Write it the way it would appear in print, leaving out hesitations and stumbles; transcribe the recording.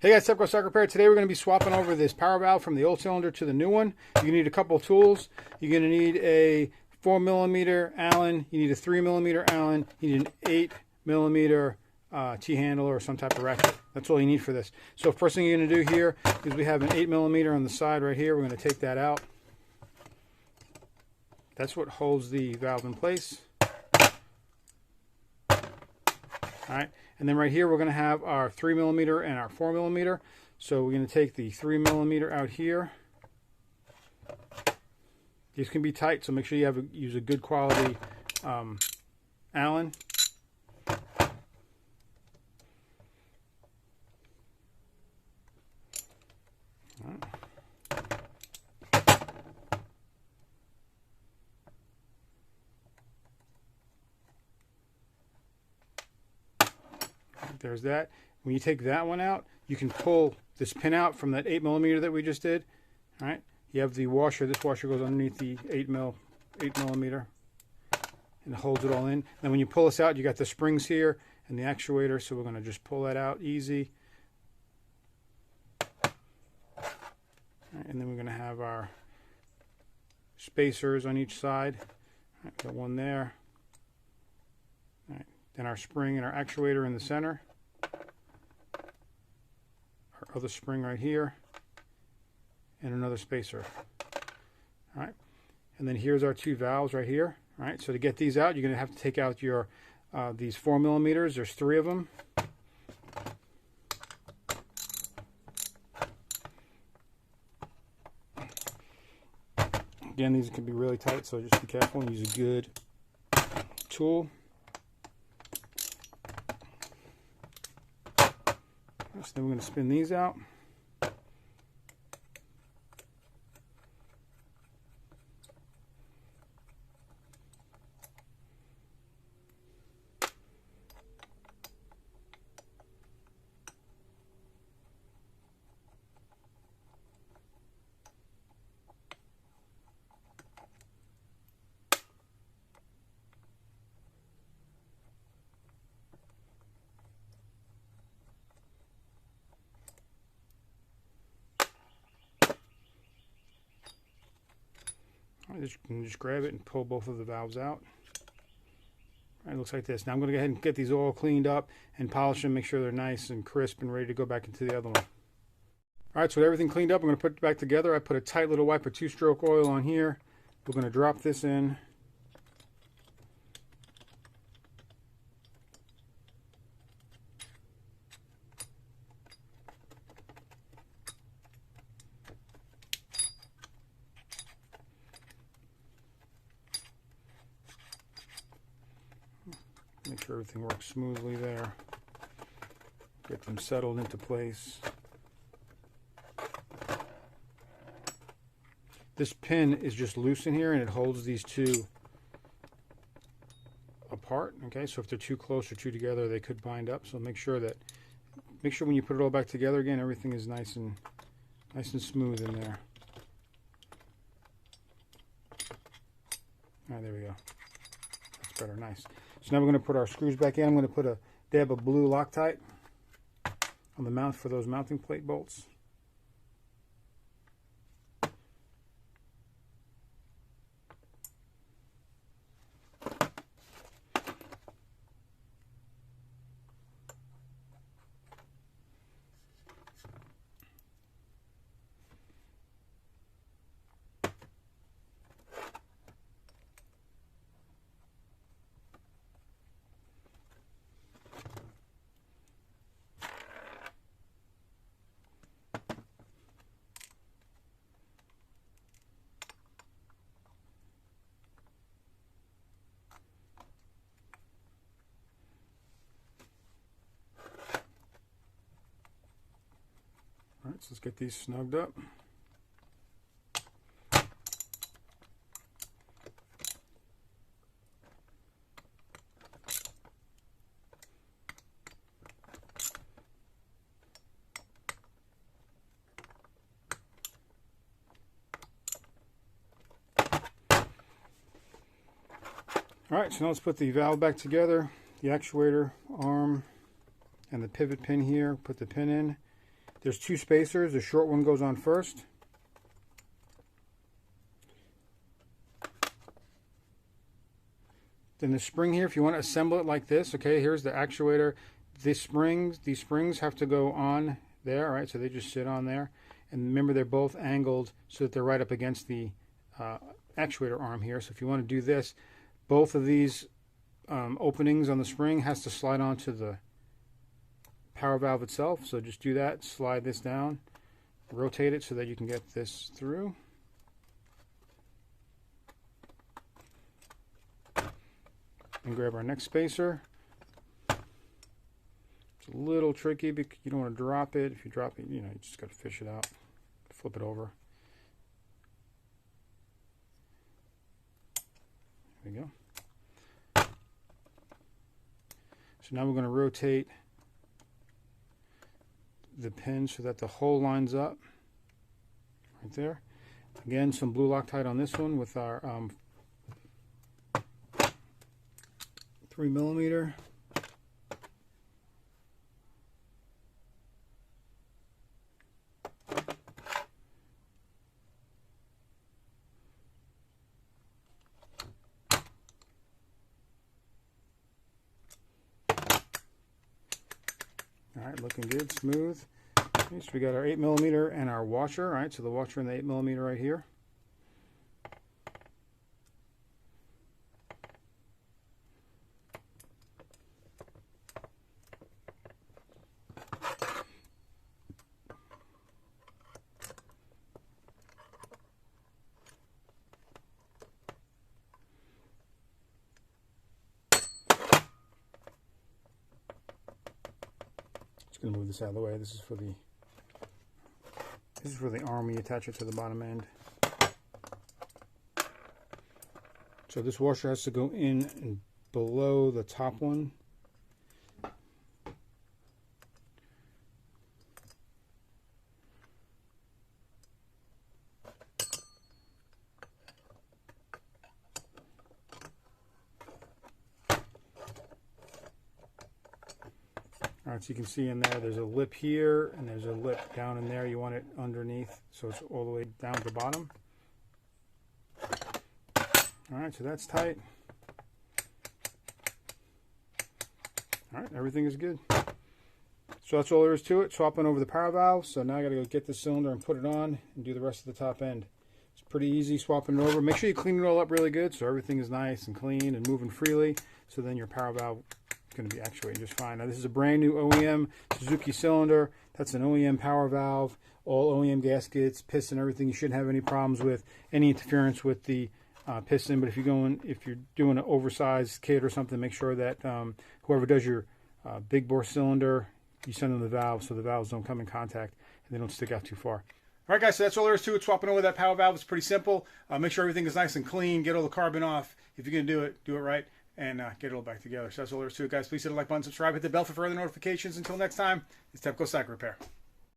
Hey guys, Tepcocyclerepair. Today we're going to be swapping over this power valve from the old cylinder to the new one. You're going to need a couple of tools. You're going to need a 4mm Allen. You need a 3mm Allen. You need an 8mm T-handle or some type of ratchet. That's all you need for this. So first thing you're going to do here is we have an 8mm on the side right here. We're going to take that out. That's what holds the valve in place. Alright, and then right here we're going to have our 3mm and our 4mm. So we're going to take the 3mm out here. These can be tight, so make sure you use a good quality Allen. Alright. There's that. When you take that one out, you can pull this pin out from that 8mm that we just did. All right. You have the washer. This washer goes underneath the 8mm and holds it all in. Then when you pull this out, you got the springs here and the actuator. So we're going to just pull that out easy. All right, and then we're going to have our spacers on each side. All right, got one there. All right. Then our spring and our actuator in the center. Our other spring right here. And another spacer. All right. And then here's our two valves right here. All right. So to get these out, you're going to have to take out your these 4mm. There's 3 of them. Again, these can be really tight, so just be careful and use a good tool. So then we're going to spin these out. You can just grab it and pull both of the valves out. It looks like this. Now I'm going to go ahead and get these all cleaned up and polish them, make sure they're nice and crisp and ready to go back into the other one. Alright, so with everything cleaned up, I'm going to put it back together. I put a tight little wiper 2-stroke oil on here. We're going to drop this in. Make sure everything works smoothly there. Get them settled into place. This pin is just loose in here and it holds these two apart. Okay, so if they're too close or too together, they could bind up. So make sure when you put it all back together again, everything is nice and smooth in there. All right, there we go. That's better, nice. So now we're going to put our screws back in. I'm going to put a dab of blue Loctite on the mount for those mounting plate bolts. Alright, so let's get these snugged up. Alright, so now let's put the valve back together, the actuator arm and the pivot pin here, put the pin in. There's 2 spacers. The short one goes on first. Then the spring here, if you want to assemble it like this, okay, here's the actuator. These springs have to go on there, right? So they just sit on there. And remember, they're both angled so that they're right up against the actuator arm here. So if you want to do this, both of these openings on the spring has to slide onto the power valve itself. So just do that, slide this down, rotate it so that you can get this through. And grab our next spacer. It's a little tricky because you don't want to drop it. If you drop it, you just got to fish it out, flip it over. There we go. So now we're going to rotate the pin so that the hole lines up right there. Again, some blue Loctite on this one with our 3mm. Alright, looking good, smooth. Okay, so we got our 8mm and our washer. Alright, so the washer and the 8mm right here. Going to move this out of the way. This is for the arm. You attach it to the bottom end. So this washer has to go in and below the top one. Alright, so you can see in there's a lip here and there's a lip down in there. You want it underneath so it's all the way down to the bottom. Alright, so that's tight. Alright, everything is good. So that's all there is to it. Swapping over the power valve. So now I got to go get this cylinder and put it on and do the rest of the top end. It's pretty easy swapping it over. Make sure you clean it all up really good so everything is nice and clean and moving freely. So then your power valve going to be actuating just fine. Now this is a brand new OEM Suzuki cylinder. That's an OEM power valve, all OEM gaskets, piston, everything. You shouldn't have any problems with any interference with the piston. But if you're doing an oversized kit or something, make sure that whoever does your big bore cylinder, you send them the valve so the valves don't come in contact and they don't stick out too far. All right, guys, so that's all there is to it. Swapping over that power valve is pretty simple. Make sure everything is nice and clean. Get all the carbon off. If you're going to do it right. And get it all back together. So that's all there is to it, guys. Please hit the like button, subscribe, hit the bell for further notifications. Until next time, it's Tepcocyclerepair.